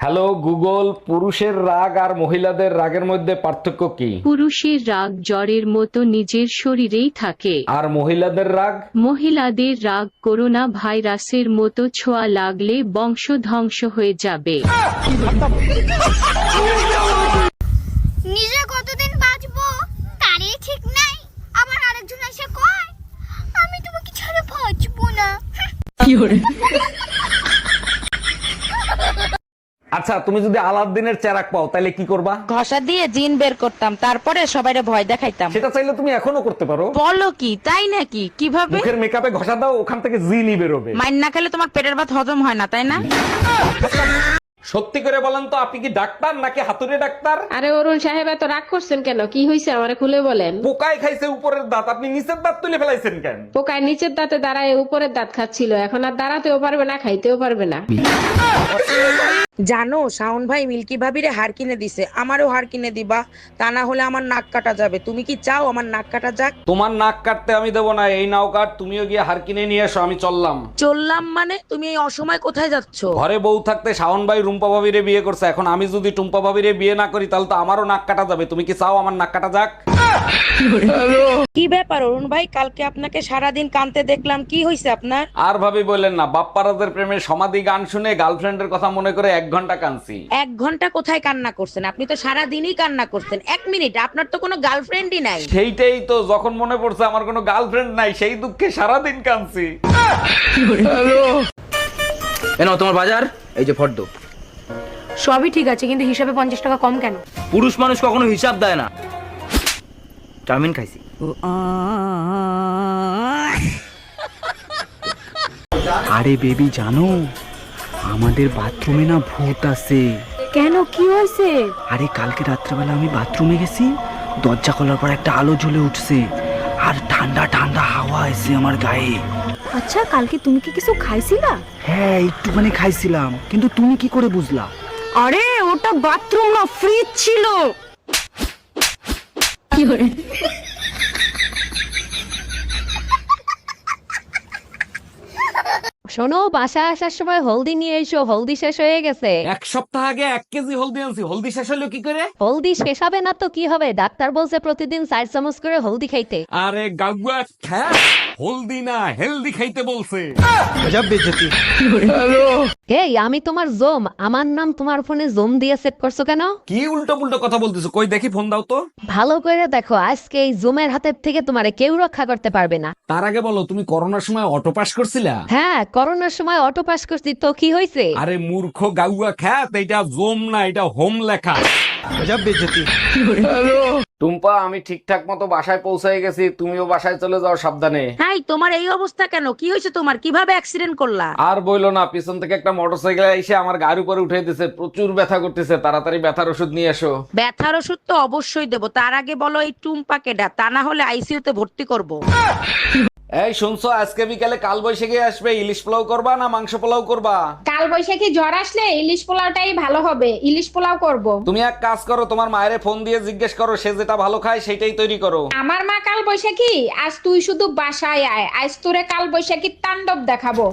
Hello Google, পুরুষের রাগ আর মহিলাদের রাগের মধ্যে পার্থক্য কি? পুরুষের রাগ জ্বরের মতো নিজের শরীরেই থাকে। আর মহিলাদের রাগ? মহিলাদের রাগ করোনা ভাইরাসের মতো ছোঁয়া লাগলে বংশ ধ্বংস হয়ে যাবে। নিজে কতদিন বাঁচবো তারই ঠিক নাই, আবার আরেকজন এসে কয় আমি তোমাকে ছাড়া বাঁচবো না। আচ্ছা, তুমি যদি আলাদিনের চেরাক পাও তাহলে কি করবা? ঘষা দিয়ে জিন বের করতাম, তারপরে সবাইরে ভয় দেখাইতাম। সেটা চাইলে তুমি এখনো করতে পারো। বলো কি, তাই নাকি? কিভাবে? মুখের মেকআপে ঘষা দাও, ওখান থেকে জিনি বেরোবে। মাইন না খেলে তোমার পেটের ভাত হজম হয় না, তাই না? সত্যি করে বলেন তো, আপনি কি ডাক্তার নাকি হাতুড়ে ডাক্তার? আরে অরুণ সাহেব, এত রাগ করছেন কেন? কি হয়েছে আমারে খুলে বলেন। পোকায় খাইছে উপরের দাঁত, আপনি নিচের দাঁত তুলে ফেলাইছেন কেন? পোকায় নিচের দাঁতে দাঁড়ায় উপরের দাঁত খাচ্ছিল, এখন আর দাঁড়াতেও পারবে না, খাইতেও পারবে না। জানো শাওন ভাই মিল্কি ভাবিরে হার কিনে দিছে, আমারও হার কিনে দিবা, তা না হলে আমার নাক কাটা যাবে। তুমি কি চাও আমার নাক কাটা যাক? তোমার নাক কাটতে আমি দেবো না। এই নাও কাট, তুমিও গিয়ে হার কিনে নিয়ে এসো, আমি চললাম। চললাম মানে? তুমি এই অসময় কোথায় যাচ্ছ? ঘরে বউ থাকতে শাওন ভাই রুম্পা ভাবিরে বিয়ে করছে, এখন আমি যদি টুম্পা ভাবিরে বিয়ে না করি তাহলে তো আমারও নাক কাটা যাবে। তুমি কি চাও আমার নাক কাটা যাক? কি ব্যাপার অরুণ ভাই, কালকে আপনাকে সারাদিন কানতে দেখলাম, কি হয়েছে আপনার? আর ভাবি বললেন না, বাপ্পারাজের প্রেমের সমাধি গান শুনে গার্লফ্রেন্ডের কথা মনে করে 1 ঘন্টা কাঁদছি। 1 ঘন্টা কোথায় কান্না করছেন? আপনি তো সারাদিনই কান্না করছেন। 1 মিনিট, আপনার তো কোনো গার্লফ্রেন্ডই নাই। সেইটাই তো, যখন মনে পড়ছে আমার কোনো গার্লফ্রেন্ড নাই, সেই দুঃখে সারাদিন কাঁদছি। এনো তোমার বাজার, এই যে ফর্দ। সবই ঠিক আছে, কিন্তু হিসাবে 50 টাকা কম কেন? পুরুষ মানুষ কখনো হিসাব দেয় না। চাউমিন খাইছি। আরে বেবি, জানো আমাদের বাথরুমে না ভূত আছে। কেন, কি হয়েছে? আরে কালকে রাত্রেবেলা আমি বাথরুমে গেছি, দরজা খোলার পর একটা আলো জ্বলে উঠছে আর ঠান্ডা ঠান্ডা হাওয়া এসে আমার গায়ে। আচ্ছা, কালকে তুমি কি কিছু খাইছিলা? হ্যাঁ, একটুখানি খাইছিলাম, কিন্তু তুমি কি করে বুঝলা? আরে ওটা বাথরুম না, ফ্রিজ ছিল। কি করে? শোনো, বাসা আসার সময় হলদি নিয়ে এসো, হলদি শেষ হয়ে গেছে। 1 সপ্তাহ আগে 1 কেজি হলদি আনছি, হলদি শেষ হলো কি করে? হলদি শেষ হবে না তো কি হবে? ডাক্তার বলছে প্রতিদিন 4 চামচ করে হলদি খাইতে। আরে গাগুয়া খ্যা, হলদি না হেলদি খাইতে বলছে। এই, আমি তোমার জম, আমার নাম তোমার ফোনে জম দিয়ে সেট করছো কেন? কি উল্টো পুল্টো কথা বলতেছো? কই দেখি, ফোন দাও তো। ভালো করে দেখো, আজকে এই জমের হাতের থেকে তোমারে কেউ রক্ষা করতে পারবে না। তার আগে বলো, তুমি করোনার সময় অটো পাস করছিলা? হ্যাঁ, করোনার সময় অটো পাস করছি, তো কি হয়েছে? আরে মূর্খ গাউয়া খ্যাত, এটা জোম না, এটা হোম লেখা। টুম্পা, আমি ঠিকঠাক মতো বাসায় পৌঁছে গেছি, তুমিও বাসায় চলে যাও সাবধানে। হাই, তোমার এই অবস্থা কেন? কি হয়েছে তোমার? কিভাবে অ্যাক্সিডেন্ট করলা? আর বইলো না, পিছন থেকে একটা মোটরসাইকেল এসে আমার গাড়ির উপরে উঠে দিছে, প্রচুর ব্যথা করতেছে, তাড়াতাড়ি ব্যথার ওষুধ নিয়ে এসো। ব্যথার ওষুধ তো অবশ্যই দেবো, তার আগে বলো এই টুম্পা কেডা, তা না হলে আইসিইউতে ভর্তি করব। এই শুনছো, আজকে বিকালে কাল বৈশাখী আসবে, ইলিশ পোলাও করবা না মাংস পোলাও করবা? কাল বৈশাখী ঝড় আসলে ইলিশ পোলাওটাই ভালো হবে, ইলিশ পোলাও করব। তুমি এক কাজ করো, তোমার মায়ের ফোন দিয়ে জিজ্ঞেস করো, সে যেটা ভালো খায় সেটাই তৈরি করো। আমার মা কাল বৈশাখী, আজ তুই শুধু বাসায় আয়, আজ তোরে কাল বৈশাখীর তাণ্ডব দেখাবো।